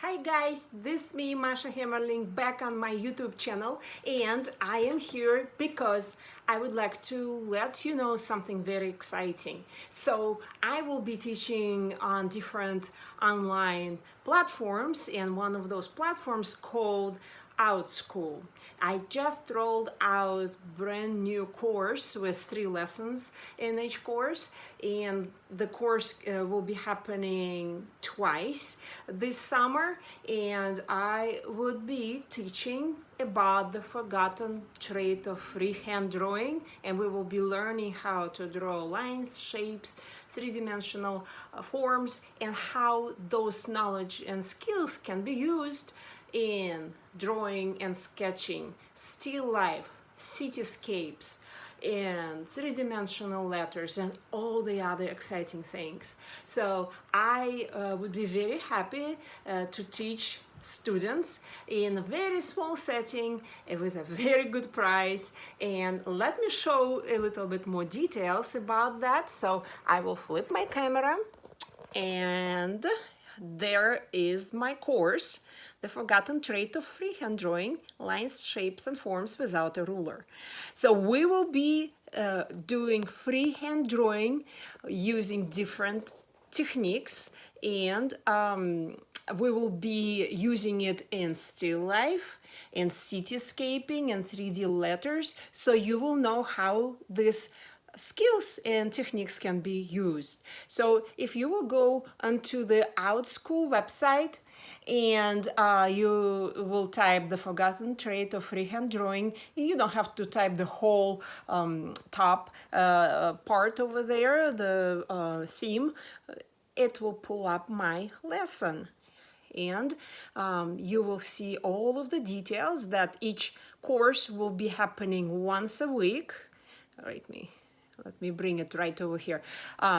Hi guys, this is me, Masha Hammerling, back on my YouTube channel, and I am here because I would like to let you know something very exciting. So I will be teaching on different online platforms, and one of those platforms called Outschool. I just rolled out brand new course with 3 lessons in each course, and the course will be happening twice this summer, and I would be teaching about the forgotten trait of freehand drawing, and we will be learning how to draw lines, shapes, three-dimensional forms, and how those knowledge and skills can be used in drawing and sketching, still life, cityscapes, and three-dimensional letters and all the other exciting things. So I would be very happy to teach students in a very small setting with a very good price, and let me show a little bit more details about that. So I will flip my camera, and there is my course, The Forgotten Trait of Freehand Drawing, Lines, Shapes and Forms Without a Ruler. So we will be doing freehand drawing using different techniques, and we will be using it in still life, in cityscaping, and 3D letters, so you will know how this skills and techniques can be used. So if you will go onto the Outschool website, and you will type the forgotten trait of freehand drawing, you don't have to type the whole top part over there, the theme. It will pull up my lesson, and you will see all of the details that each course will be happening once a week. Let me bring it right over here.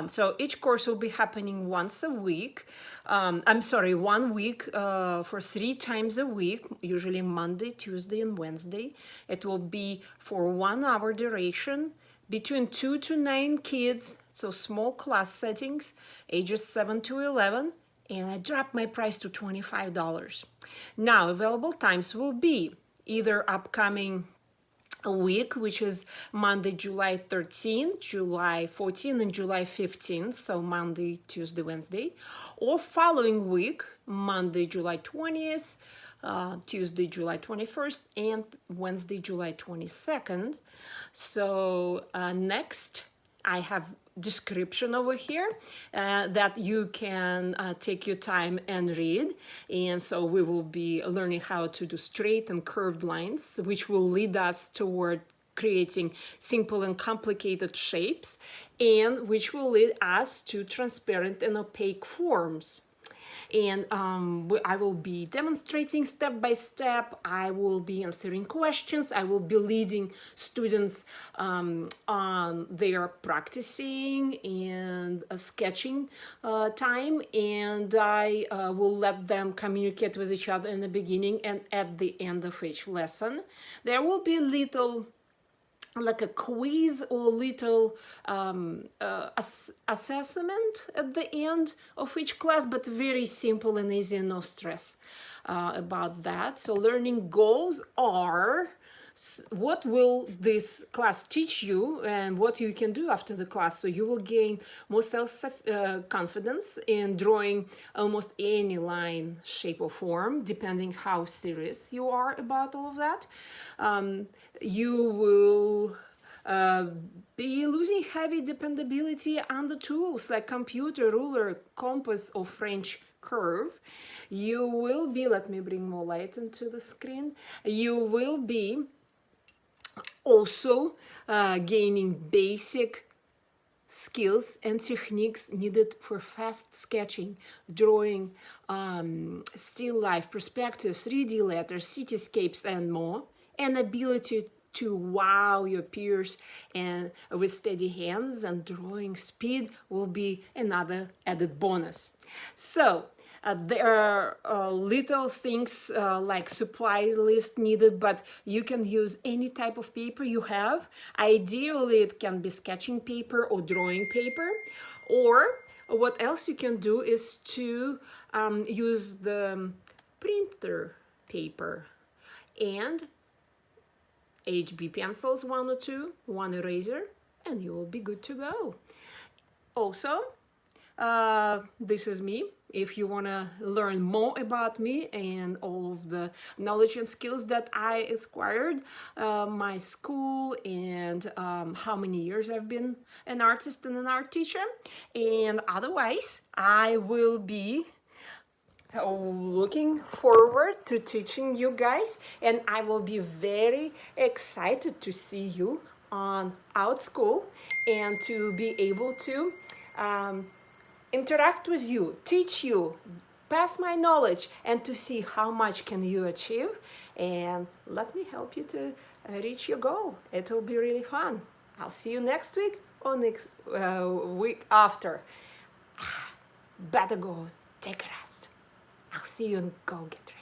So each course will be happening once a week. I'm sorry, 1 week for 3 times a week, usually Monday, Tuesday, and Wednesday. It will be for 1 hour duration, between 2 to 9 kids, so small class settings, ages 7 to 11. And I dropped my price to $25. Now, available times will be either upcoming a week, which is Monday, July 13th, July 14th, and July 15th, so Monday, Tuesday, Wednesday, or following week, Monday, July 20th, Tuesday, July 21st, and Wednesday, July 22nd. So next, I have description over here that you can take your time and read. And so we will be learning how to do straight and curved lines, which will lead us toward creating simple and complicated shapes, and which will lead us to transparent and opaque forms. And I will be demonstrating step by step. I will be answering questions. I will be leading students on their practicing and sketching time, and I will let them communicate with each other in the beginning and at the end of each lesson. There will be little like a quiz or little assessment at the end of each class, but very simple and easy, no stress about that. So learning goals are what will this class teach you and what you can do after the class. So you will gain more self-confidence in drawing almost any line, shape, or form, depending how serious you are about all of that. You will be losing heavy dependability on the tools like computer, ruler, compass, or French curve. You will be, let me bring more light into the screen, you will be also gaining basic skills and techniques needed for fast sketching, drawing, still life, perspective, 3D letters, cityscapes, and more, and ability to wow your peers and with steady hands, and drawing speed will be another added bonus. So there are little things like supply list needed, but you can use any type of paper you have. Ideally, it can be sketching paper or drawing paper, or what else you can do is to use the printer paper, and HB pencils, 1 or 2, 1 eraser, and you will be good to go. Also, this is me. If you want to learn more about me and all of the knowledge and skills that I acquired, my school, and how many years I've been an artist and an art teacher, and otherwise I will be looking forward to teaching you guys, and I will be very excited to see you on Outschool and to be able to interact with you, teach you, pass my knowledge, and to see how much can you achieve, and let me help you to reach your goal. It will be really fun. I'll see you next week or next week after. Better go take a rest. I'll see you and go get ready.